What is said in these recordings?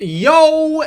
Yo,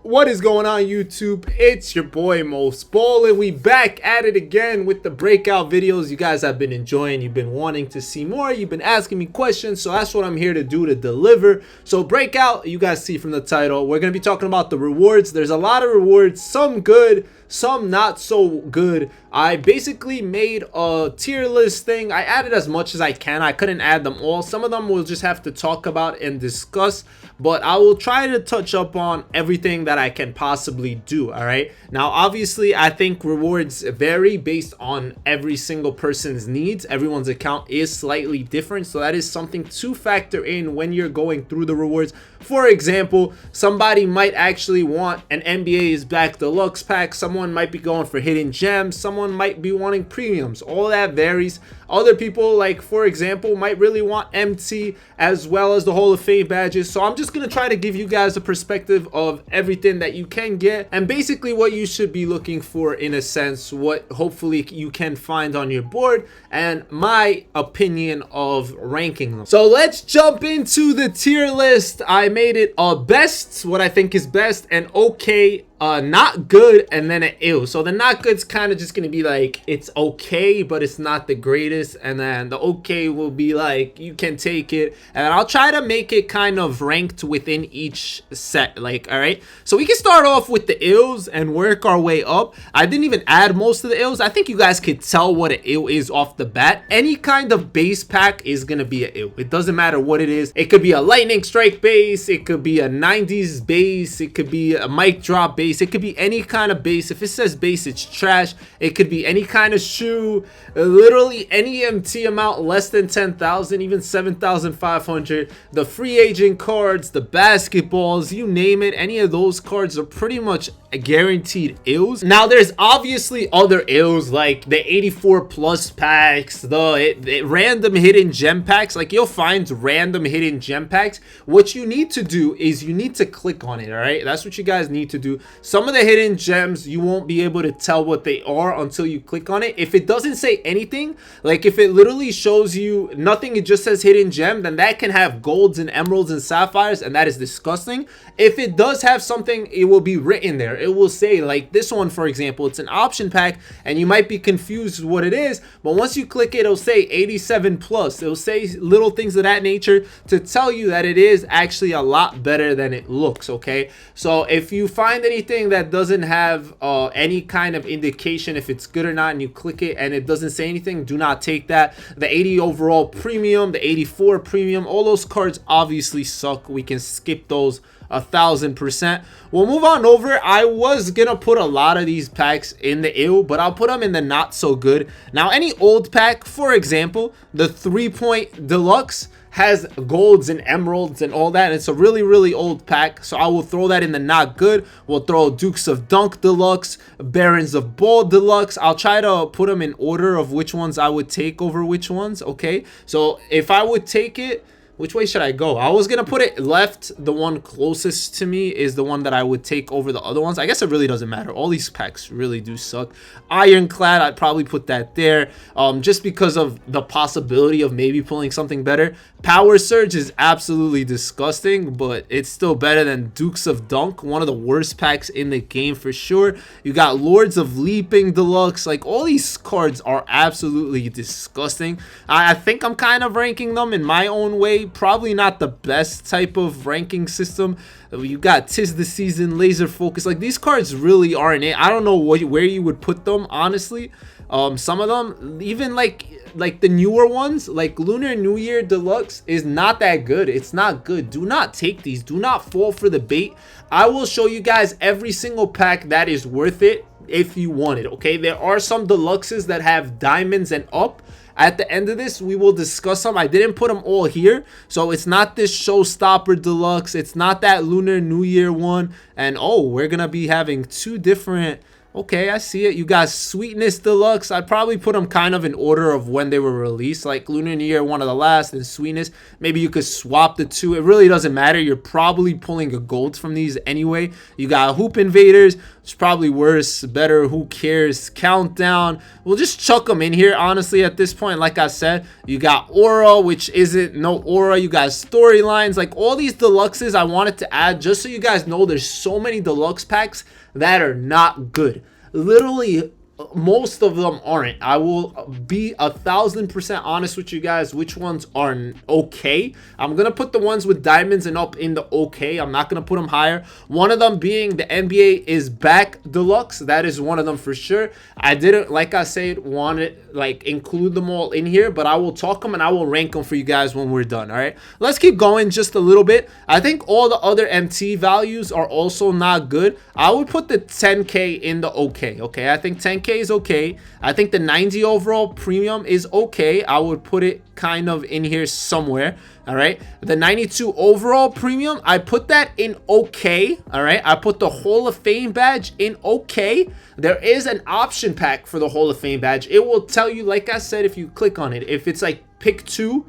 what is going on, YouTube? It's your boy Mosballin. We back at it again with the breakout videos you guys have been enjoying. You've been wanting to see more. You've been asking me questions, so that's what I'm here to do, to deliver. So breakout, you guys see from the title, we're going to be talking about the rewards. There's a lot of rewards, some good, some not so good. I basically made a tier list thing. I added as much as I can. I couldn't add them all. Some of them we'll just have to talk about and discuss, but I will try to touch up on everything that I can possibly do. All right, now obviously I think rewards vary based on every single person's needs. Everyone's account is slightly different, so that is something to factor in when you're going through the rewards. For example, somebody might actually want an NBA's back deluxe pack, someone might be going for hidden gems, someone might be wanting premiums. All that varies. Other people, like for example, might really want MT as well as the Hall of Fame badges. So I'm just gonna try to give you guys a perspective of everything that you can get and basically what you should be looking for, in a sense, what hopefully you can find on your board, and my opinion of ranking them. So let's jump into the tier list. I made it best, what I think is best, and okay, not good, and then an ew. So the not good's kind of just gonna be like, it's okay, but it's not the greatest, and then the okay will be like, you can take it, and I'll try to make it kind of ranked within each set. Like, all right, so we can start off with the ills and work our way up. I didn't even add most of the ills. I think you guys could tell what an ill is off the bat. Any kind of base pack is gonna be an ill. It doesn't matter what it is. It could be a lightning strike base, it could be a 90s base, it could be a mic drop base, it could be any kind of base. If it says base, it's trash. It could be any kind of shoe, literally any MT amount less than 10,000, even 7,500. The free agent cards, the basketballs, you name it, any of those cards are pretty much guaranteed ills. Now there's obviously other ills like the 84 plus packs, the random hidden gem packs. Like, you'll find random hidden gem packs. What you need to do is you need to click on it. All right, that's what you guys need to do. Some of the hidden gems, you won't be able to tell what they are until you click on it. If it doesn't say anything, like if it literally shows you nothing, it just says hidden gem, then that can have golds and emeralds and sapphires, and that is disgusting. If it does have something, it will be written there. It will say, like this one for example, it's an option pack and you might be confused what it is, but once you click it, it'll say 87 plus. It'll say little things of that nature to tell you that it is actually a lot better than it looks. Okay, so if you find anything that doesn't have any kind of indication if it's good or not, and you click it and it doesn't say anything, do not take that. The 80 overall premium, the 84 premium, all those cards obviously suck. We can skip those 1000%. We'll move on over. I was gonna put a lot of these packs in the ill, but I'll put them in the not so good. Now any old pack, for example, the 3-point deluxe has golds and emeralds and all that, and it's a really old pack, so I will throw that in the not good. We'll throw Dukes of Dunk deluxe, Barons of Ball deluxe. I'll try to put them in order of which ones I would take over which ones. Okay, so if I would take it, which way should I go? I was gonna put it left. The one closest to me is the one that I would take over the other ones. I guess it really doesn't matter. All these packs really do suck. Ironclad, I'd probably put that there, just because of the possibility of maybe pulling something better. Power Surge is absolutely disgusting, but it's still better than Dukes of Dunk, one of the worst packs in the game for sure. You got Lords of Leaping deluxe. Like, all these cards are absolutely disgusting. I think I'm kind of ranking them in my own way. Probably not the best type of ranking system. You got Tis the Season, Laser Focus. Like, these cards really aren't it. I don't know where you would put them, honestly. Some of them, even like the newer ones, like Lunar New Year deluxe, is not that good. It's not good. Do not take these. Do not fall for the bait. I will show you guys every single pack that is worth it if you want it. Okay, there are some deluxes that have diamonds and up. At the end of this, we will discuss them. I didn't put them all here, so it's not this Showstopper deluxe, it's not that Lunar New Year one, and oh, we're gonna be having two different Okay, I see it. You got Sweetness Deluxe. I'd probably put them kind of in order of when they were released. Like Lunar New Year, one of the last, and Sweetness. Maybe you could swap the two. It really doesn't matter. You're probably pulling a gold from these anyway. You got Hoop Invaders. It's probably worse, better, who cares? Countdown. We'll just chuck them in here, honestly, at this point. Like I said, you got Aura, which isn't no Aura. You got Storylines. Like all these deluxes I wanted to add just so you guys know there's so many deluxe packs that are not good. Literally most of them aren't. I will be 1000% honest with you guys which ones are okay. I'm gonna put the ones with diamonds and up in the okay. I'm not gonna put them higher. One of them being the NBA is back deluxe. That is one of them for sure. I didn't, like I said, want to like include them all in here, but I will talk them and I will rank them for you guys when we're done. All right, let's keep going just a little bit. I think all the other MT values are also not good. I would put the 10k in the okay. I think 10k is okay. I think the 90 overall premium is okay. I would put it kind of in here somewhere. All right, the 92 overall premium, I put that in okay. All right, I put the Hall of Fame badge in okay. There is an option pack for the Hall of Fame badge. It will tell you, like I said, if you click on it, if it's like pick 2,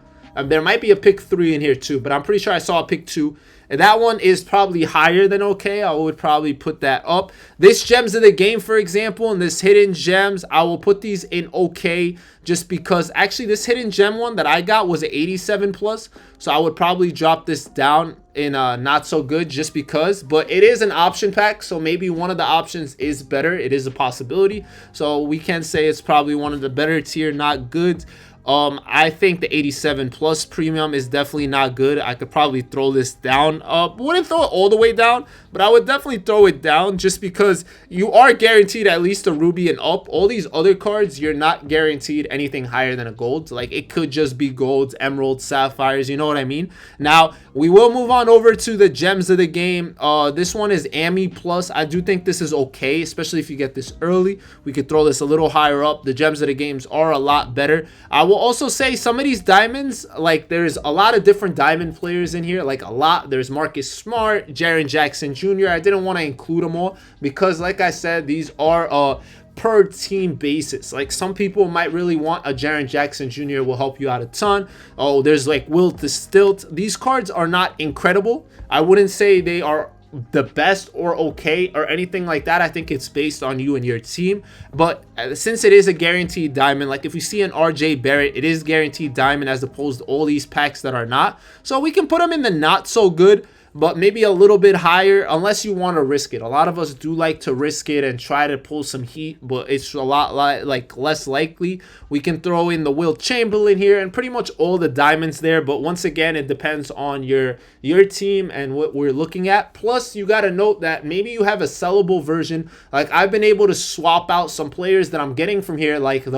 there might be a pick 3 in here too, but I'm pretty sure I saw a pick 2. And that one is probably higher than okay. I would probably put that up. This Gems of the Game, for example, and this Hidden Gems, I will put these in okay just because actually this Hidden Gem one that I got was an 87 plus. So I would probably drop this down in not so good just because, but it is an option pack. So maybe one of the options is better. It is a possibility. So we can say it's probably one of the better tier, not good. I think the 87 plus premium is definitely not good. I could probably throw this down. Wouldn't throw it all the way down, but I would definitely throw it down just because you are guaranteed at least a ruby and up. All these other cards, you're not guaranteed anything higher than a gold. Like it could just be golds, emeralds, sapphires, you know what I mean? Now we will move on over to the Gems of the Game. This one is AMI plus. I do think this is okay, especially if you get this early. We could throw this a little higher up. The Gems of the Games are a lot better. I will also say some of these diamonds, like there's a lot of different diamond players in here, like a lot. There's Marcus Smart, Jaren Jackson Jr. I didn't want to include them all because, like I said, these are per team basis. Like some people might really want a Jaren Jackson Jr. will help you out a ton. Oh, there's like Will to Stilt. These cards are not incredible. I wouldn't say they are the best or okay or anything like that. I think it's based on you and your team, but since it is a guaranteed diamond, like if you see an RJ Barrett, it is guaranteed diamond as opposed to all these packs that are not. So we can put them in the not so good, but maybe a little bit higher unless you want to risk it. A lot of us do like to risk it and try to pull some heat, but it's a lot like less likely. We can throw in the Will Chamberlain here and pretty much all the diamonds there, but once again, it depends on your team and what we're looking at. Plus, you got to note that maybe you have a sellable version. Like I've been able to swap out some players that I'm getting from here, like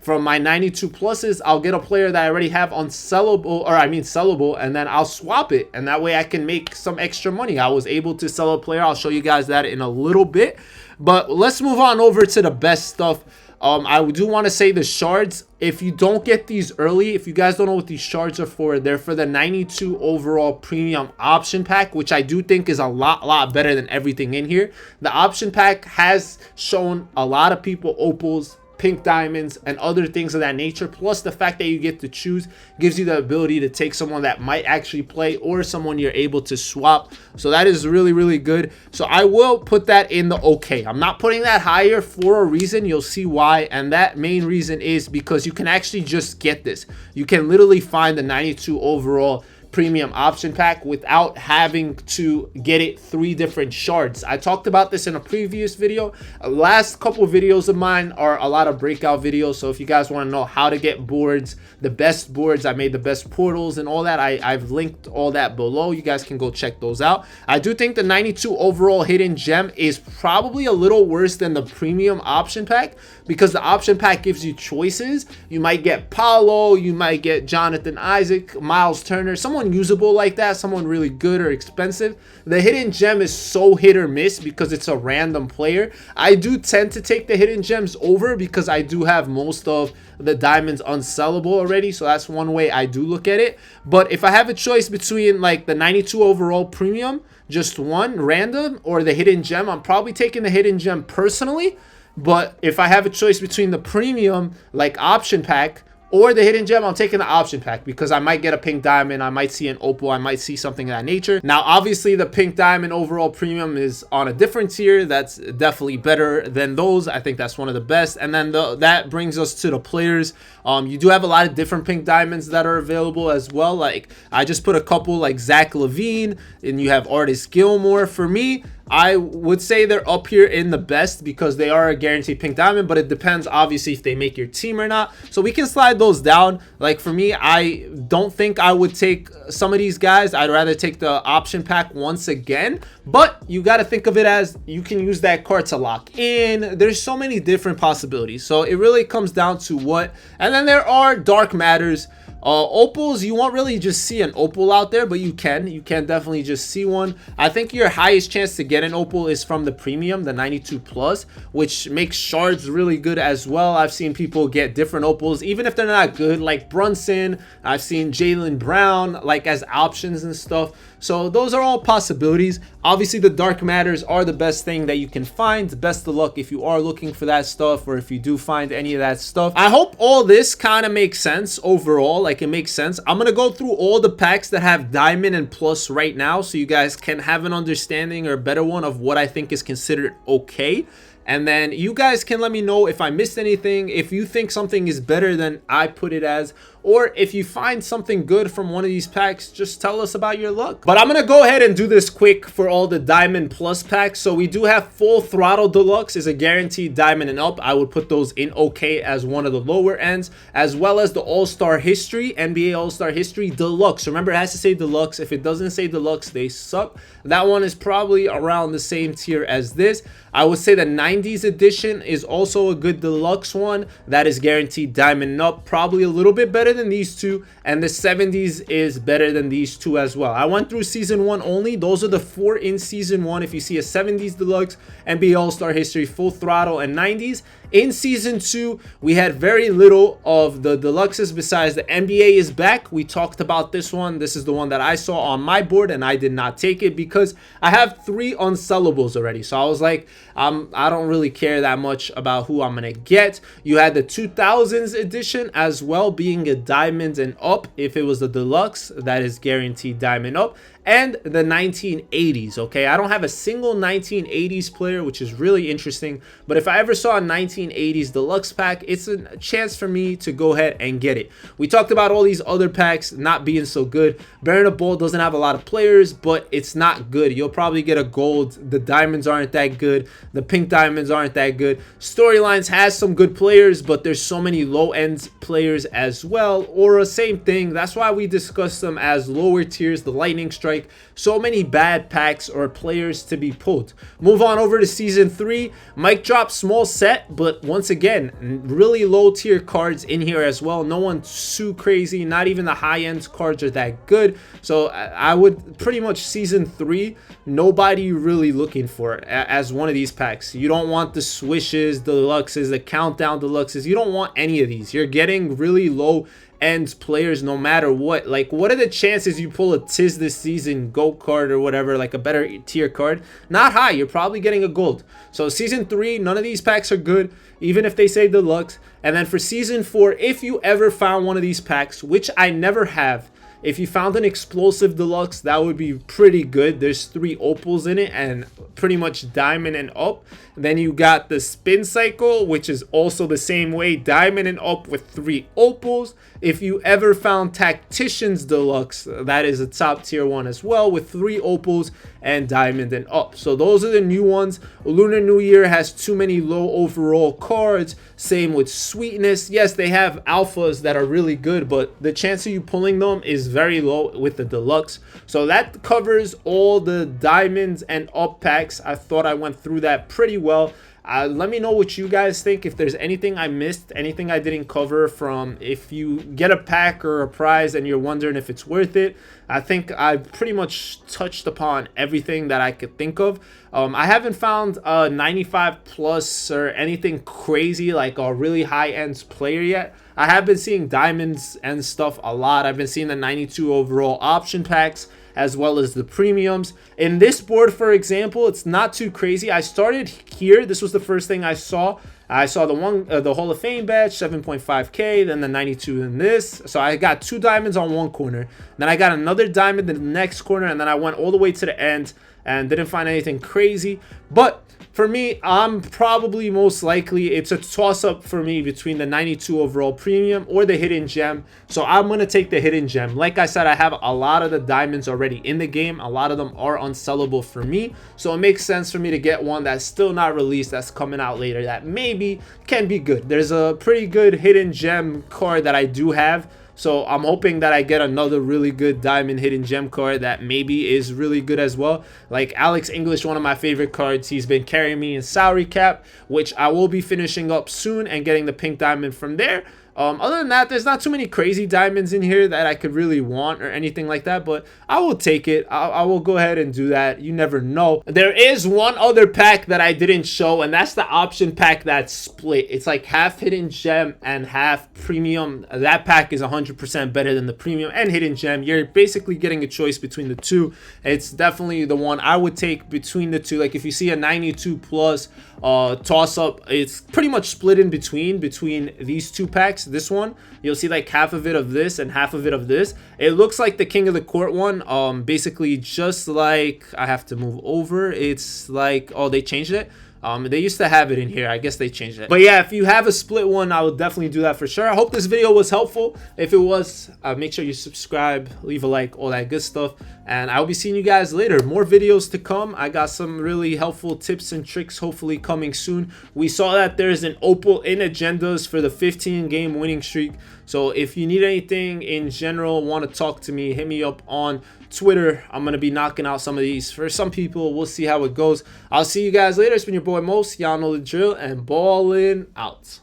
from my 92 pluses, I'll get a player that I already have sellable, and then I'll swap it, and that way I can make some extra money. I was able to sell a player. I'll show you guys that in a little bit, but let's move on over to the best stuff. I do want to say the shards, if you don't get these early, if you guys don't know what these shards are for, they're for the 92 overall premium option pack, which I do think is a lot better than everything in here. The option pack has shown a lot of people opals, pink diamonds, and other things of that nature. Plus the fact that you get to choose gives you the ability to take someone that might actually play or someone you're able to swap. So that is really good. So I will put that in the okay. I'm not putting that higher for a reason. You'll see why, and that main reason is because you can actually just get this. You can literally find the 92 overall premium option pack without having to get it 3 different shards. I talked about this in a previous video. Last couple of videos of mine are a lot of breakout videos, so if you guys want to know how to get boards, the best boards, I made the best portals and all that, I've linked all that below. You guys can go check those out. I do think the 92 overall hidden gem is probably a little worse than the premium option pack because the option pack gives you choices. You might get Paulo, you might get Jonathan Isaac, Miles Turner, someone someone usable like that, someone really good or expensive, the hidden gem is so hit or miss because it's a random player. I do tend to take the hidden gems over because I do have most of the diamonds unsellable already, so that's one way I do look at it. But if I have a choice between like the 92 overall premium, just one random, or the hidden gem, I'm probably taking the hidden gem personally. But if I have a choice between the premium like option pack or the hidden gem, I'm taking the option pack because I might get a pink diamond, I might see an opal, I might see something of that nature. Now obviously the pink diamond overall premium is on a different tier. That's definitely better than those. I think that's one of the best. And then that brings us to the players. You do have a lot of different pink diamonds that are available as well. Like I just put a couple like Zach Levine, and you have Artist Gilmore. For me, I would say they're up here in the best because they are a guaranteed pink diamond, but it depends obviously if they make your team or not. So we can slide those down. Like for me, I don't think I would take some of these guys. I'd rather take the option pack once again, but you got to think of it as you can use that card to lock in. There's so many different possibilities. So it really comes down to what, and then there are dark matters. Opals, you won't really just see an opal out there, but you can definitely just see one. I think your highest chance to get an opal is from the premium, the 92 plus, which makes shards really good as well. I've seen people get different opals even if they're not good, like Brunson. I've seen Jaylen Brown like as options and stuff. So those are all possibilities. Obviously the dark matters are the best thing that you can find. Best of luck if you are looking for that stuff, or if you do find any of that stuff. I hope all this kind of makes sense overall. Like it makes sense. I'm gonna go through all the packs that have diamond and plus right now, so you guys can have an understanding or a better one of what I think is considered okay. And then you guys can let me know if I missed anything, if you think something is better than I put it as, or if you find something good from one of these packs, just tell us about your luck. But I'm gonna go ahead and do this quick for all the diamond plus packs. So we do have Full Throttle Deluxe is a guaranteed diamond and up. I would put those in okay as one of the lower ends, as well as the All-Star History, NBA All-Star History Deluxe. Remember, it has to say Deluxe. If it doesn't say Deluxe, they suck. That one is probably around the same tier as this. I would say the 90s edition is also a good deluxe one. That is guaranteed diamond and up, probably a little bit better than these two. And the 70s is better than these two as well. I went through season 1 only. Those are the 4 in season 1. If you see a 70s deluxe, NBA All-Star History, Full Throttle, and 90s. In season 2, we had very little of the deluxes besides the NBA is back. We talked about this one. This is the one that I saw on my board, and I did not take it because I have 3 unsellables already. So I was like, I don't really care that much about who I'm gonna get. You had the 2000s edition as well, being a diamond and up. If it was the deluxe, that is guaranteed diamond up. And the 1980s, okay? I don't have a single 1980s player, which is really interesting. But if I ever saw a 1980s deluxe pack, it's a chance for me to go ahead and get it. We talked about all these other packs not being so good. Baron of Bold doesn't have a lot of players, but it's not good. You'll probably get a gold. The diamonds aren't that good. The pink diamonds aren't that good. Storylines has some good players, but there's so many low-end players as well. Aura, same thing. That's why we discuss them as lower tiers. The Lightning Strike. So many bad packs or players to be pulled. Move on over to season 3. Mic drop, small set, but once again, really low tier cards in here as well. No one too crazy. Not even the high end cards are that good. So I would pretty much season 3, nobody really looking for as one of these packs. You don't want the swishes, the deluxes, the countdown deluxes. You don't want any of these. You're getting really low end players no matter what. Like, what are the chances you pull a Tis this season gold card or whatever, like a better tier card? Not high. You're probably getting a gold. So season 3, none of these packs are good, even if they say deluxe. And then for season 4, if you ever found one of these packs, which I never have, if you found an explosive deluxe, that would be pretty good. There's 3 opals in it and pretty much diamond and up. Then you got the spin cycle, which is also the same way, diamond and up with 3 opals. If you ever found Tacticians Deluxe, that is a top tier one as well with 3 opals and diamond and up. So those are the new ones. Lunar New Year has too many low overall cards. Same with Sweetness. Yes, they have alphas that are really good, but the chance of you pulling them is very low with the deluxe. So that covers all the diamonds and up packs. I thought I went through that pretty well. Let me know what you guys think. If there's anything I missed, anything I didn't cover, from if you get a pack or a prize and you're wondering if it's worth it. I think I pretty much touched upon everything that I could think of. I haven't found a 95 plus or anything crazy like a really high-end player yet. I have been seeing diamonds and stuff a lot. I've been seeing the 92 overall option packs as well as the premiums. In this board, for example, it's not too crazy. I started here. This was the first thing I saw. I saw the Hall of Fame badge, 7.5K, then the 92 in this. So I got 2 diamonds on one corner. Then I got another diamond in the next corner, and then I went all the way to the end and didn't find anything crazy. But for me, I'm probably most likely, it's a toss-up for me between the 92 overall premium or the hidden gem. So I'm going to take the hidden gem. Like I said, I have a lot of the diamonds already in the game. A lot of them are unsellable for me. So it makes sense for me to get one that's still not released, that's coming out later, that maybe can be good. There's a pretty good hidden gem card that I do have. So I'm hoping that I get another really good diamond hidden gem card that maybe is really good as well. Like Alex English, one of my favorite cards. He's been carrying me in salary cap, which I will be finishing up soon and getting the pink diamond from there. Other than that, there's not too many crazy diamonds in here that I could really want or anything like that, but I will take it. I will go ahead and do that. You never know. There is one other pack that I didn't show, and that's the option pack that's split. It's like half hidden gem and half premium. That pack is 100% better than the premium and hidden gem. You're basically getting a choice between the two. It's definitely the one I would take between the two. Like if you see a 92 plus toss up, it's pretty much split in between these two packs. This one, you'll see like half of it of this and half of it of this. It looks like the King of the Court one, basically just like, I have to move over, it's like, oh, they changed it. They used to have it in here. I guess they changed it. But yeah, if you have a split one, I will definitely do that for sure. I hope this video was helpful. If it was, make sure you subscribe, leave a like, all that good stuff. And I'll be seeing you guys later. More videos to come. I got some really helpful tips and tricks hopefully coming soon. We saw that there's an opal in agendas for the 15-game winning streak. So if you need anything in general, want to talk to me, hit me up on Twitter. I'm going to be knocking out some of these for some people. We'll see how it goes. I'll see you guys later. It's been your boy Mos. Y'all know the drill, and ballin' out.